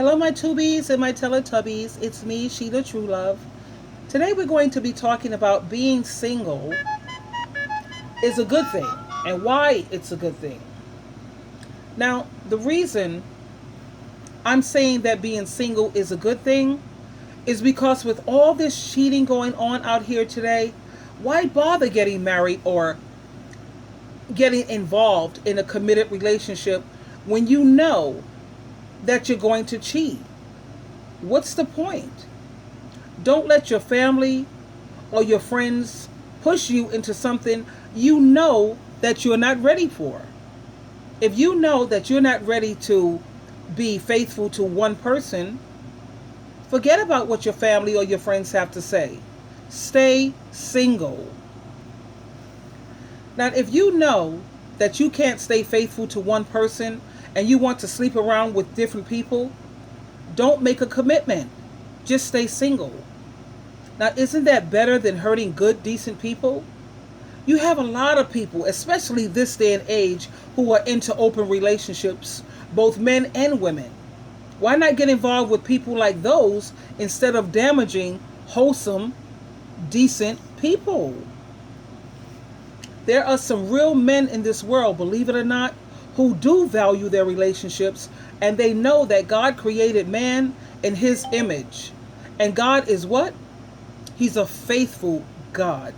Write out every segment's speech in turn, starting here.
Hello, my Tubies and my Teletubbies. It's me, Sheila True Love. Today, we're going to be talking about being single is a good thing and why it's a good thing. Now, the reason I'm saying that being single is a good thing is because with all this cheating going on out here today, why bother getting married or getting involved in a committed relationship when you know that you're going to cheat? What's the point? Don't let your family or your friends push you into something you know that you're not ready for. If you know that you're not ready to be faithful to one person, forget about what your family or your friends have to say. Stay single. Now, if you know that you can't stay faithful to one person and you want to sleep around with different people, don't make a commitment. Just stay single. Now, isn't that better than hurting good, decent people? You have a lot of people, especially this day and age, who are into open relationships, both men and women. Why not get involved with people like those instead of damaging wholesome, decent people? There are some real men in this world, believe it or not, who do value their relationships, and they know that God created man in his image. And God is what? He's a faithful God.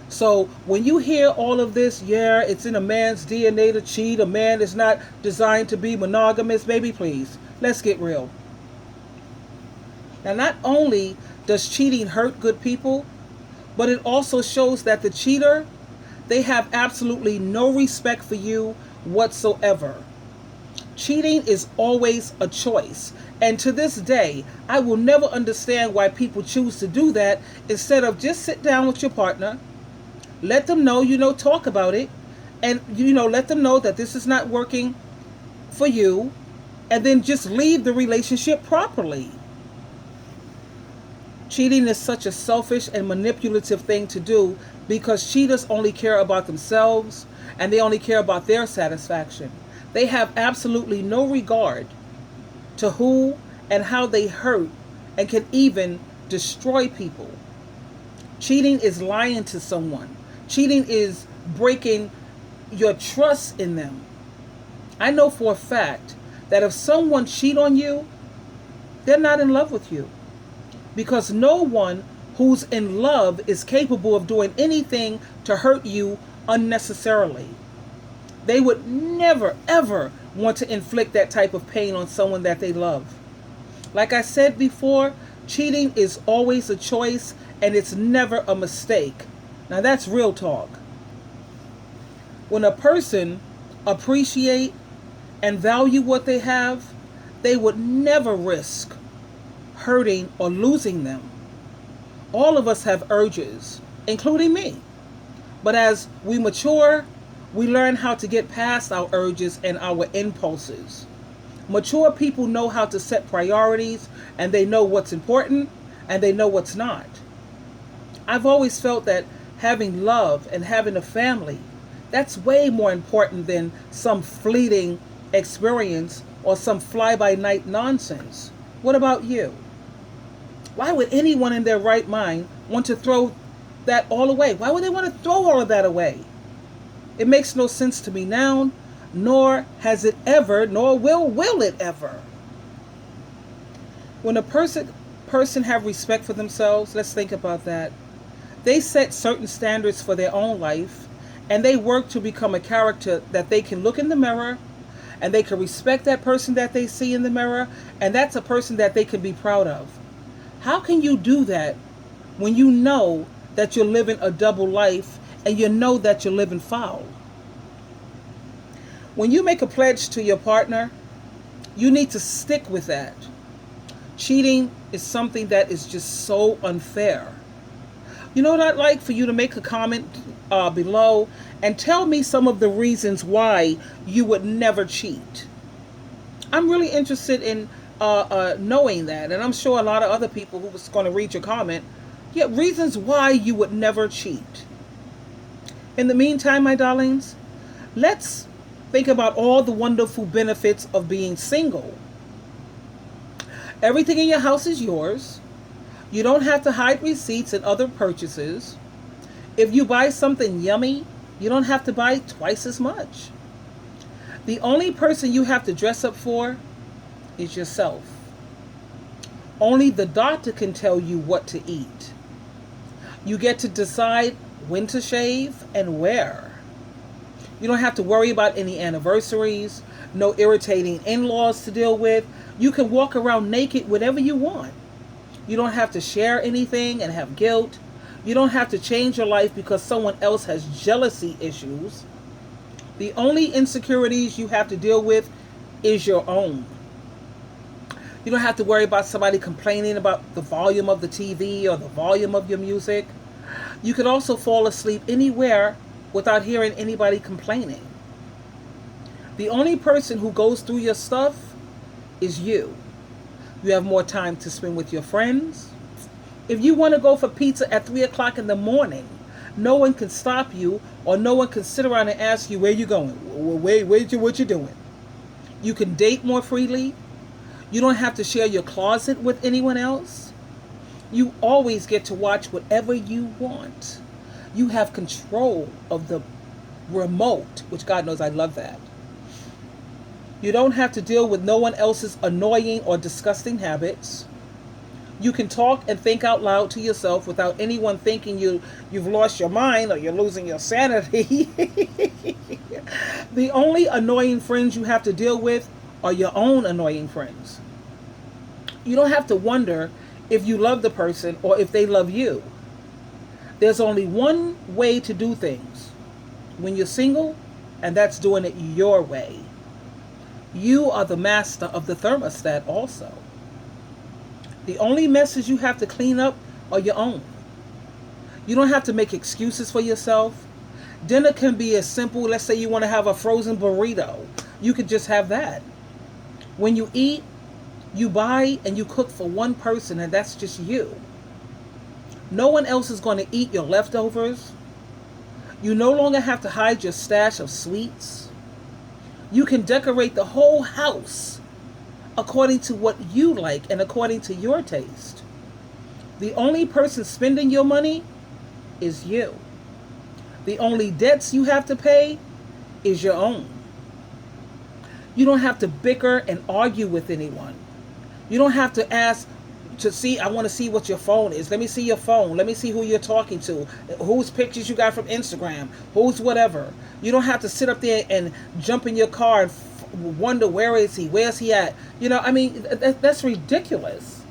So when you hear all of this, yeah, it's in a man's DNA to cheat, a man is not designed to be monogamous, baby, please, let's get real. Now, not only does cheating hurt good people, but it also shows that the cheater, they have absolutely no respect for you whatsoever. Cheating is always a choice. And to this day, I will never understand why people choose to do that instead of just sit down with your partner, let them know, talk about it, and, let them know that this is not working for you, and then just leave the relationship properly. Cheating is such a selfish and manipulative thing to do because cheaters only care about themselves and they only care about their satisfaction. They have absolutely no regard to who and how they hurt and can even destroy people. Cheating is lying to someone. Cheating is breaking your trust in them. I know for a fact that if someone cheats on you, they're not in love with you. Because no one who's in love is capable of doing anything to hurt you unnecessarily. They would never, ever want to inflict that type of pain on someone that they love. Like I said before, cheating is always a choice and it's never a mistake. Now that's real talk. When a person appreciate and value what they have, they would never risk hurting or losing them. All of us have urges, including me. But as we mature, we learn how to get past our urges and our impulses. Mature people know how to set priorities, and they know what's important and they know what's not. I've always felt that having love and having a family, that's way more important than some fleeting experience or some fly-by-night nonsense. What about you? Why would anyone in their right mind want to throw that all away? Why would they want to throw all of that away? It makes no sense to me now, nor has it ever, nor will it ever. When a person have respect for themselves, let's think about that. They set certain standards for their own life, and they work to become a character that they can look in the mirror, and they can respect that person that they see in the mirror, and that's a person that they can be proud of. How can you do that when you know that you're living a double life and you know that you're living foul? When you make a pledge to your partner, you need to stick with that. Cheating is something that is just so unfair. You know what I'd like for you to make a comment below and tell me some of the reasons why you would never cheat. I'm really interested in knowing that, and I'm sure a lot of other people who was going to read your comment, reasons why you would never cheat. In the meantime, my darlings, let's think about all the wonderful benefits of being single. Everything in your house is yours. You don't have to hide receipts and other purchases. If you buy something yummy, you don't have to buy twice as much. The only person you have to dress up for is yourself. Only the doctor can tell you what to eat. You get to decide when to shave and where. You don't have to worry about any anniversaries, no irritating in-laws to deal with. You can walk around naked whenever you want. You don't have to share anything and have guilt. You don't have to change your life because someone else has jealousy issues. The only insecurities you have to deal with is your own. You don't have to worry about somebody complaining about the volume of the TV or the volume of your music. You could also fall asleep anywhere without hearing anybody complaining. The only person who goes through your stuff is you. You have more time to spend with your friends. If you want to go for pizza at 3 o'clock in the morning, no one can stop you, or no one can sit around and ask you, where you going? What you doing? You can date more freely. You don't have to share your closet with anyone else. You always get to watch whatever you want. You have control of the remote, which God knows I love that. You don't have to deal with no one else's annoying or disgusting habits. You can talk and think out loud to yourself without anyone thinking you've lost your mind or you're losing your sanity. The only annoying friends you have to deal with are your own annoying friends. You don't have to wonder if you love the person or if they love you. There's only one way to do things when you're single, and that's doing it your way. You are the master of the thermostat also. The only messes you have to clean up are your own. You don't have to make excuses for yourself. Dinner can be as simple, let's say you want to have a frozen burrito. You could just have that. When you eat, you buy and you cook for one person, and that's just you. No one else is going to eat your leftovers. You no longer have to hide your stash of sweets. You can decorate the whole house according to what you like and according to your taste. The only person spending your money is you. The only debts you have to pay is your own. You don't have to bicker and argue with anyone. You don't have to ask to see, I want to see what your phone is. Let me see your phone. Let me see who you're talking to. Whose pictures you got from Instagram. Who's whatever. You don't have to sit up there and jump in your car and wonder, where is he? Where's he at? You know, I mean, that's ridiculous.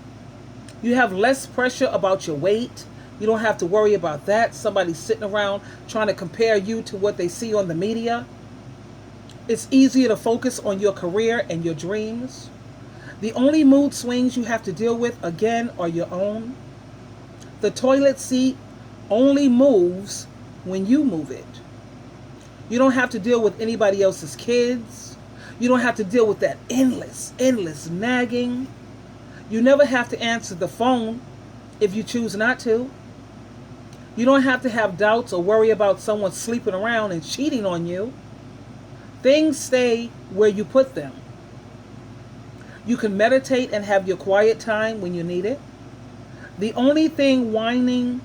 You have less pressure about your weight. You don't have to worry about that. Somebody sitting around trying to compare you to what they see on the media. It's easier to focus on your career and your dreams. The only mood swings you have to deal with, again, are your own. The toilet seat only moves when you move it. You don't have to deal with anybody else's kids. You don't have to deal with that endless nagging. You never have to answer the phone if you choose not to. You don't have to have doubts or worry about someone sleeping around and cheating on you. Things stay where you put them. You can meditate and have your quiet time when you need it. The only thing whining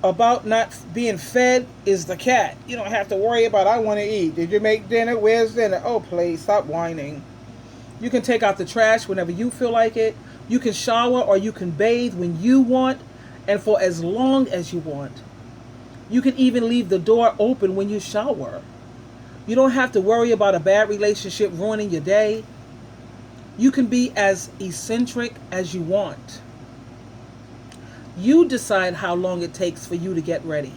about not being fed is the cat. You don't have to worry about, I want to eat. Did you make dinner? Where's dinner? Oh, please, stop whining. You can take out the trash whenever you feel like it. You can shower or you can bathe when you want and for as long as you want. You can even leave the door open when you shower. You don't have to worry about a bad relationship ruining your day. You can be as eccentric as you want. You decide how long it takes for you to get ready.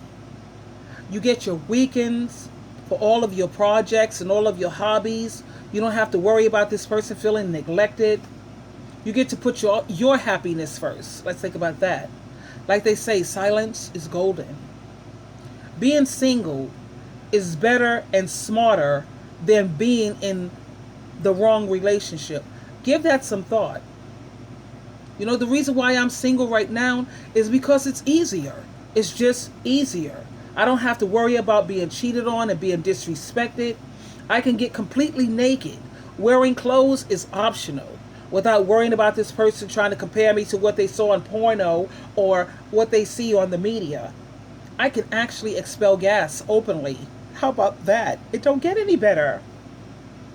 You get your weekends for all of your projects and all of your hobbies. You don't have to worry about this person feeling neglected. You get to put your happiness first. Let's think about that. Like they say, silence is golden. Being single is better and smarter than being in the wrong relationship. Give that some thought. You know, the reason why I'm single right now is because it's easier. It's just easier. I don't have to worry about being cheated on and being disrespected. I can get completely naked. Wearing clothes is optional. without worrying about this person trying to compare me to what they saw in porno or what they see on the media. I can actually expel gas openly. How about that? It don't get any better.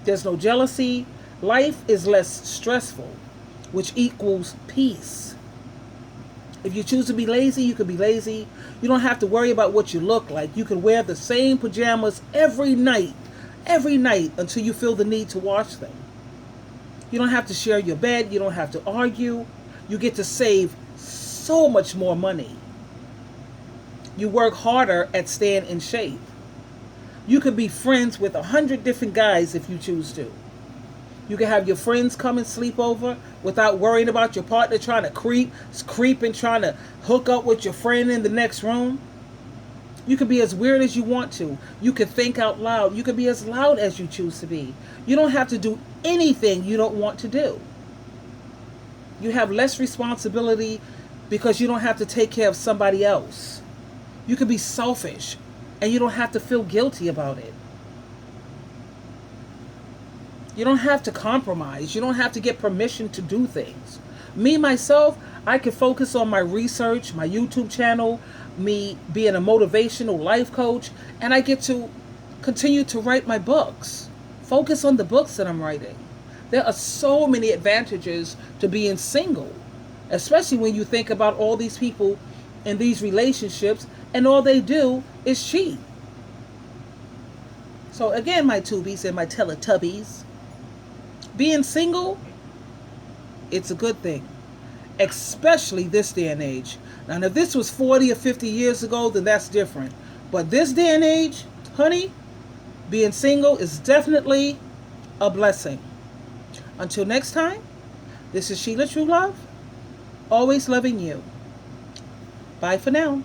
There's no jealousy. Life is less stressful, which equals peace. If you choose to be lazy, you can be lazy. You don't have to worry about what you look like. You can wear the same pajamas every night until you feel the need to wash them. You don't have to share your bed. You don't have to argue. You get to save so much more money. You work harder at staying in shape. You could be friends with 100 different guys if you choose to. You can have your friends come and sleep over without worrying about your partner trying to creep and trying to hook up with your friend in the next room. You can be as weird as you want to. You can think out loud. You can be as loud as you choose to be. You don't have to do anything you don't want to do. You have less responsibility because you don't have to take care of somebody else. You can be selfish and you don't have to feel guilty about it. You don't have to compromise. You don't have to get permission to do things. Me, myself, I can focus on my research, my YouTube channel, me being a motivational life coach, and I get to continue to write my books. Focus on the books that I'm writing. There are so many advantages to being single, especially when you think about all these people in these relationships and all they do is cheat. So again, my tubies and my Teletubbies, being single, it's a good thing, especially this day and age. Now, if this was 40 or 50 years ago, then that's different. But this day and age, honey, being single is definitely a blessing. Until next time, this is Sheila True Love, always loving you. Bye for now.